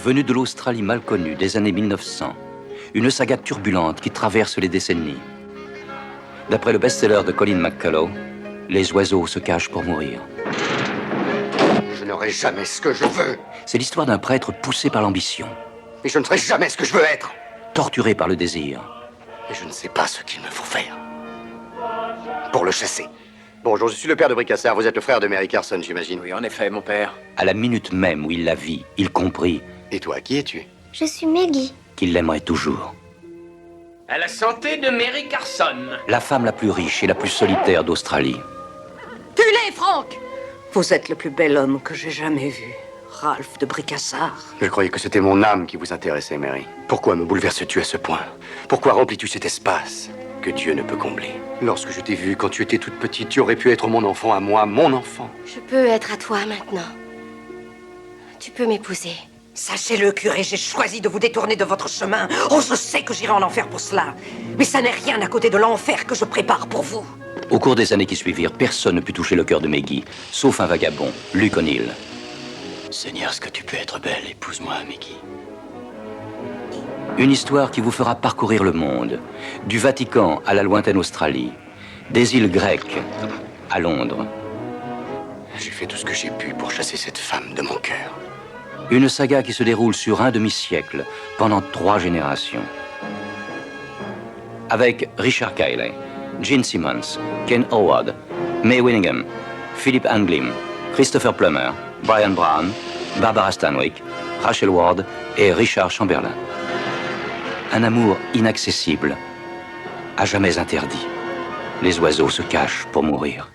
venue de l'Australie mal connue des années 1900, une saga turbulente qui traverse les décennies. D'après le best-seller de Collen Mc Cullough, les oiseaux se cachent pour mourir. Je n'aurai jamais ce que je veux. C'est l'histoire d'un prêtre poussé par l'ambition. Et je ne serai jamais ce que je veux être. Torturé par le désir. Et je ne sais pas ce qu'il me faut faire pour le chasser. Bonjour, je suis le père de Briccasart. Vous êtes le frère de Mary Carson, j'imagine. Oui, en effet, mon père. À la minute même où il la vit, il comprit. Et toi, qui es-tu? Je suis Meggie. Qu'il l'aimerait toujours. À la santé de Mary Carson. La femme la plus riche et la plus solitaire d'Australie. Tue-les, Franck! Vous êtes le plus bel homme que j'ai jamais vu. Ralph de Briccasart. Je croyais que c'était mon âme qui vous intéressait, Mary. Pourquoi me bouleverses-tu à ce point? Pourquoi remplis-tu cet espace que Dieu ne peut combler? Lorsque je t'ai vue quand tu étais toute petite, tu aurais pu être mon enfant à moi, mon enfant. Je peux être à toi maintenant. Tu peux m'épouser. Sachez-le, curé, j'ai choisi de vous détourner de votre chemin. Oh, je sais que j'irai en enfer pour cela. Mais ça n'est rien à côté de l'enfer que je prépare pour vous. Au cours des années qui suivirent, personne ne put toucher le cœur de Meggie, sauf un vagabond, Luke O'Neill. Seigneur, est-ce que tu peux être belle? Épouse-moi, Meggie. Une histoire qui vous fera parcourir le monde, du Vatican à la lointaine Australie, des îles grecques à Londres. J'ai fait tout ce que j'ai pu pour chasser cette femme de mon cœur. Une saga qui se déroule sur un demi-siècle, pendant 3 générations. Avec Richard Chamberlain, Gene Simmons, Ken Howard, Mae Winningham, Philip Anglim, Christopher Plummer, Brian Brown, Barbara Stanwyck, Rachel Ward et Richard Chamberlain. Un amour inaccessible, à jamais interdit. Les oiseaux se cachent pour mourir.